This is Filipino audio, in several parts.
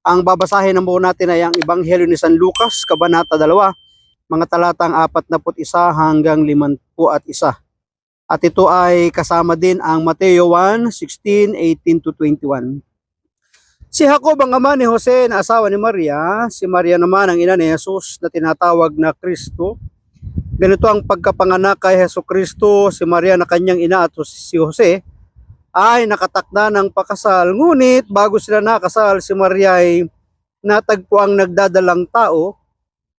Ang babasahin ng buo natin ay ang Ebanghelyo ni San Lucas, Kabanata 2, mga talatang 41 hanggang 51. At ito ay kasama din ang Mateo 1:16, 18 to 21. Si Jacob ang ama ni Jose na asawa ni Maria, si Maria naman ang ina ni Jesus na tinatawag na Kristo. Ganito ang pagkapanganak kay Jesucristo. Si Maria na kanyang ina at si Jose ay nakatakda ng pakasal. Ngunit bago sila nakasal, si Maria ay natagpo ang nagdadalang tao.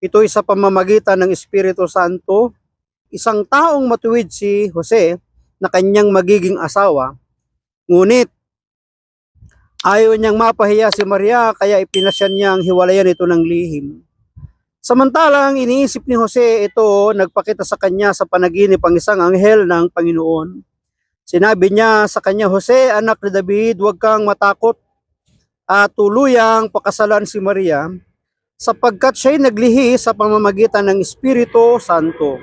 Ito ay sa pamamagitan ng Espiritu Santo. Isang taong matuwid si Jose na kanyang magiging asawa. Ngunit ayaw niyang mapahiya si Maria, kaya ipinasya niyang hiwalayan ito ng lihim. Samantalang iniisip ni Jose ito, nagpakita sa kanya sa panaginip ang isang anghel ng Panginoon. Sinabi niya sa kanya, Jose, anak ni David, huwag kang matakot at tuluyang pakasalan si Maria, sapagkat siya'y naglihi sa pamamagitan ng Espiritu Santo.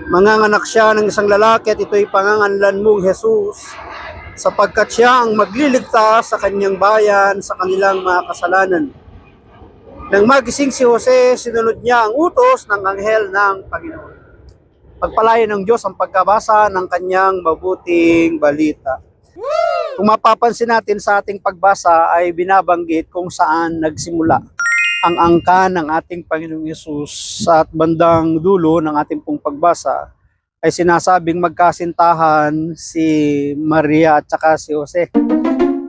Manganganak siya ng isang lalaki at ito'y panganganlan mong Jesus, sapagkat siya ang magliligtas sa kanyang bayan sa kanilang mga kasalanan. Nang magising si Jose, sinunod niya ang utos ng anghel ng Panginoon. Pagpalain ng Diyos ang pagkabasa ng kanyang mabuting balita. Kung mapapansin natin sa ating pagbasa ay binabanggit kung saan nagsimula ang angkan ng ating Panginoong Yesus. Sa bandang dulo ng ating pong pagbasa ay sinasabing magkasintahan si Maria at saka si Jose.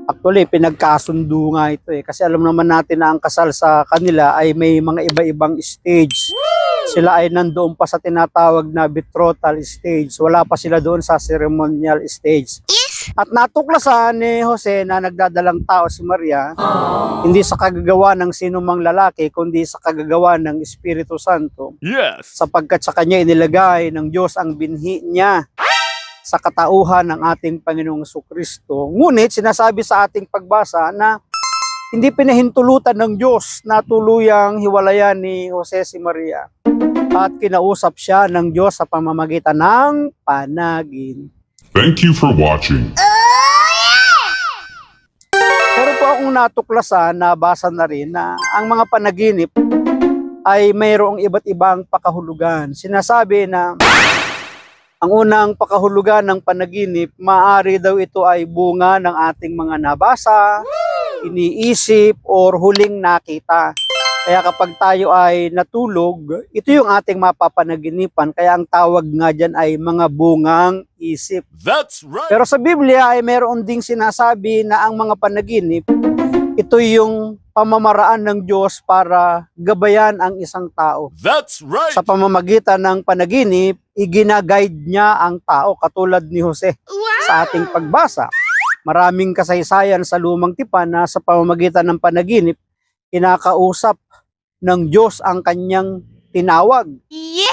Actually, pinagkasundo nga ito kasi alam naman natin na ang kasal sa kanila ay may mga iba-ibang stage. Sila ay nandoon pa sa tinatawag na betrothal stage. Wala pa sila doon sa ceremonial stage. At natuklasan ni Jose na nagdadalang tao si Maria, hindi sa kagagawa ng sinumang lalaki, kundi sa kagagawa ng Espiritu Santo. Yes! Sapagkat sa kanya inilagay ng Diyos ang binhi niya sa katauhan ng ating Panginoong Jesucristo. Ngunit sinasabi sa ating pagbasa na hindi pinahintulutan ng Diyos na tuluyang hiwalayan ni Jose si Maria. At kinausap siya ng Diyos sa pamamagitan ng panaginip. Thank you for watching. Pero po akong natuklasan, nabasa na rin na ang mga panaginip ay mayroong iba't ibang pakahulugan. Sinasabi na ang unang pakahulugan ng panaginip, maaari daw ito ay bunga ng ating mga nabasa, iniisip, or huling nakita. Kaya kapag tayo ay natulog, ito yung ating mapapanaginipan. Kaya ang tawag nga dyan ay mga bungang isip. That's right! Pero sa Biblia ay meron ding sinasabi na ang mga panaginip, ito yung pamamaraan ng Diyos para gabayan ang isang tao. That's right! Sa pamamagitan ng panaginip, igina-guide niya ang tao katulad ni Jose. Sa ating pagbasa, maraming kasaysayan sa lumang tipan na sa pamamagitan ng panaginip, kinakausap ng Diyos ang kanyang tinawag,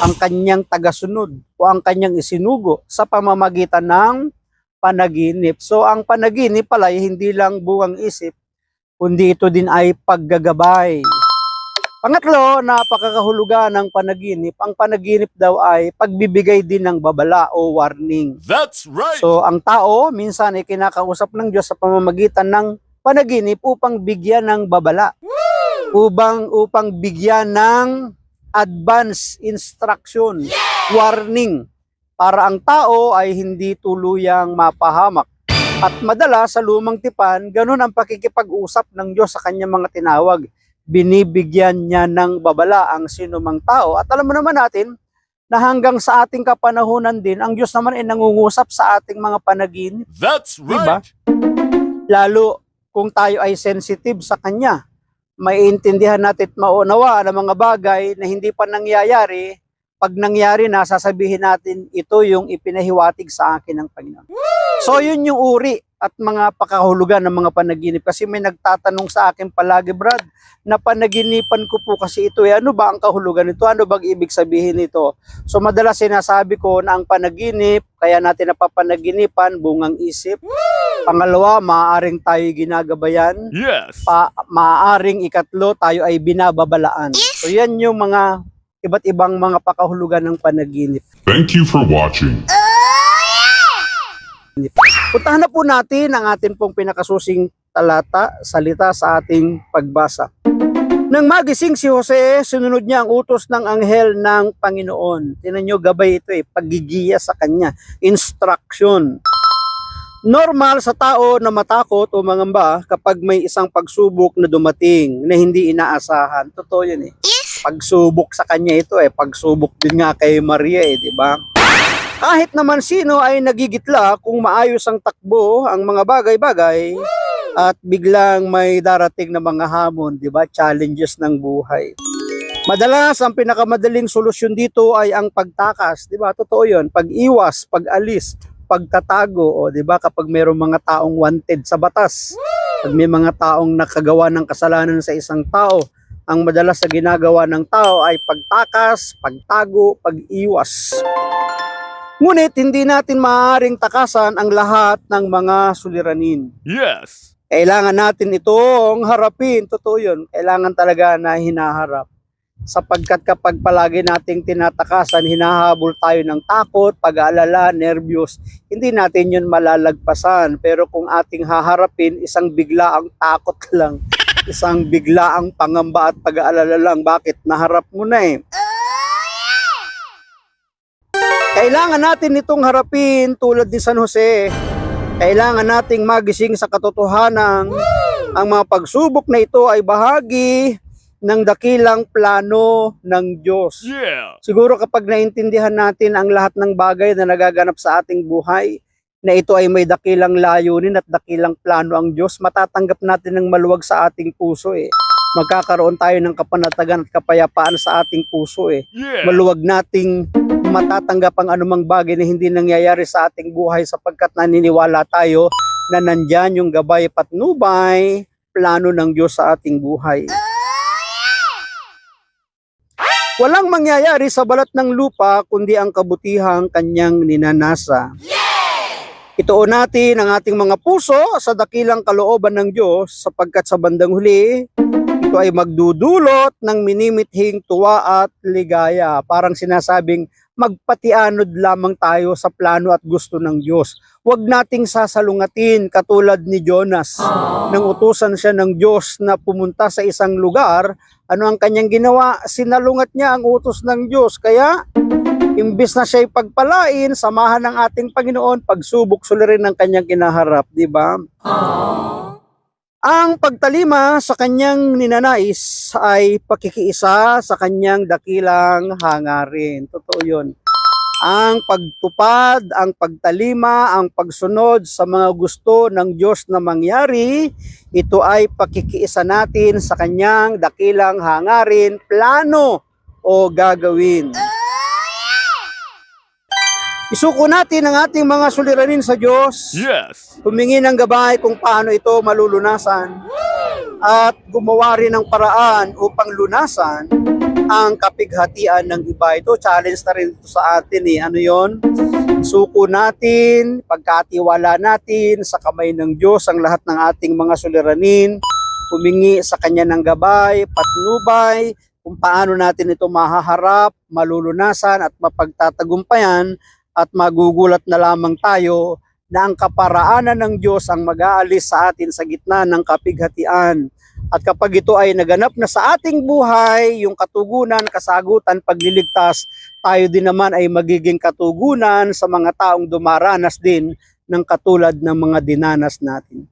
ang kanyang tagasunod o ang kanyang isinugo sa pamamagitan ng panaginip. So ang panaginip pala ay hindi lang buwang isip, kundi ito din ay paggagabay. Pangatlo, napakakahulugan ng panaginip. Ang panaginip daw ay pagbibigay din ng babala o warning. That's right! So ang tao minsan ay kinakausap ng Diyos sa pamamagitan ng panaginip upang bigyan ng babala. Upang bigyan ng advance instruction, warning, para ang tao ay hindi tuluyang mapahamak. At madalas sa lumang tipan, ganun ang pakikipag-usap ng Diyos sa kanyang mga tinawag. Binibigyan niya ng babala ang sinumang tao. At alam mo naman natin na hanggang sa ating kapanahunan din, ang Diyos naman ay nangungusap sa ating mga panaginip. That's right! Diba? Lalo kung tayo ay sensitive sa Kanya, maiintindihan natin at maunawa ang mga bagay na hindi pa nangyayari. Pag nangyari na, sasabihin natin, ito yung ipinahiwatig sa akin ng Panginoon. So yun yung uri at mga pakahulugan ng mga panaginip. Kasi may nagtatanong sa akin palagi, Brad, na panaginipan ko po kasi ito. Ano ba ang kahulugan nito? Ano bang ibig sabihin nito? So madalas sinasabi ko na ang panaginip, kaya natin napapanaginipan, bungang isip. Pangalawa, maaaring tayo ginagabayan. Yes! Maaaring ikatlo, tayo ay binababalaan. So yan yung mga iba't ibang mga pakahulugan ng panaginip. Thank you for watching. Puntahan na po natin ang ating pong pinakasusing talata, salita sa ating pagbasa. Nang magising si Jose, sinunod niya ang utos ng anghel ng Panginoon. Tingnan niyo, gabay ito pagigiya sa kanya, instruction. Normal sa tao na matakot o mangamba kapag may isang pagsubok na dumating na hindi inaasahan. Totoo yun Pagsubok sa kanya ito pagsubok din nga kay Maria di ba? Kahit naman sino ay nagigitla kung maayos ang takbo ang mga bagay-bagay at biglang may darating na mga hamon, di ba? Challenges ng buhay. Madalas ang pinakamadaling solusyon dito ay ang pagtakas, di ba? Totoo 'yun, pag-iwas, pag-alis, pagtatago, di ba? Kapag mayroong mga taong wanted sa batas, pag may mga taong nakagawa ng kasalanan sa isang tao, ang madalas na ginagawa ng tao ay pagtakas, pagtago, pag-iwas. Ngunit hindi natin maaaring takasan ang lahat ng mga suliranin. Yes. Kailangan natin itong harapin. Totoo yun. Kailangan talaga na hinaharap. Sapagkat kapag palagi nating tinatakasan, hinahabol tayo ng takot, pag-aalala, nervyos, hindi natin yun malalagpasan. Pero kung ating haharapin, isang biglaang takot lang, isang biglaang pangamba at pag-aalala lang, bakit naharap mo na Kailangan natin itong harapin tulad ni San Jose. Kailangan nating magising sa katotohanan ang mga pagsubok na ito ay bahagi ng dakilang plano ng Diyos. Yeah. Siguro kapag naintindihan natin ang lahat ng bagay na nagaganap sa ating buhay, na ito ay may dakilang layunin at dakilang plano ang Diyos, matatanggap natin ng maluwag sa ating puso Magkakaroon tayo ng kapanatagan at kapayapaan sa ating puso Yeah. Maluwag nating matatanggap ang anumang bagay na hindi nangyayari sa ating buhay sapagkat naniniwala tayo na nandyan yung gabay patnubay, plano ng Diyos sa ating buhay. Walang mangyayari sa balat ng lupa kundi ang kabutihang kanyang ninanasa. Ituon natin ang ating mga puso sa dakilang kalooban ng Diyos sapagkat sa bandang huli, ito ay magdudulot ng minimithing tuwa at ligaya. Parang sinasabing magpatianod lamang tayo sa plano at gusto ng Diyos. Huwag nating sasalungatin katulad ni Jonas. Nang utusan siya ng Diyos na pumunta sa isang lugar, ano ang kanyang ginawa? Sinalungat niya ang utos ng Diyos. Kaya imbis na siya'y pagpalain, samahan ng ating Panginoon, pagsubok sulirin ng kanyang kinaharap, di ba? Ang pagtalima sa kanyang ninanais ay pakikiisa sa kanyang dakilang hangarin. Totoo yun. Ang pagtupad, ang pagtalima, ang pagsunod sa mga gusto ng Diyos na mangyari, ito ay pakikiisa natin sa kanyang dakilang hangarin, plano o gagawin. Isuko natin ang ating mga suliranin sa Diyos. Yes. Humingi ng gabay kung paano ito malulunasan. At gumawa rin ng paraan upang lunasan ang kapighatian ng iba. Ito, challenge na rin ito sa atin Ano yon? Isuko natin, pagkatiwala natin sa kamay ng Diyos ang lahat ng ating mga suliranin. Humingi sa Kanya ng gabay, patnubay, kung paano natin ito mahaharap, malulunasan at mapagtatagumpayan. At magugulat na lamang tayo na ang kaparaanan ng Diyos ang mag-aalis sa atin sa gitna ng kapighatian. At kapag ito ay naganap na sa ating buhay, yung katugunan, kasagutan, pagliligtas, tayo din naman ay magiging katugunan sa mga taong dumaranas din ng katulad ng mga dinanas natin.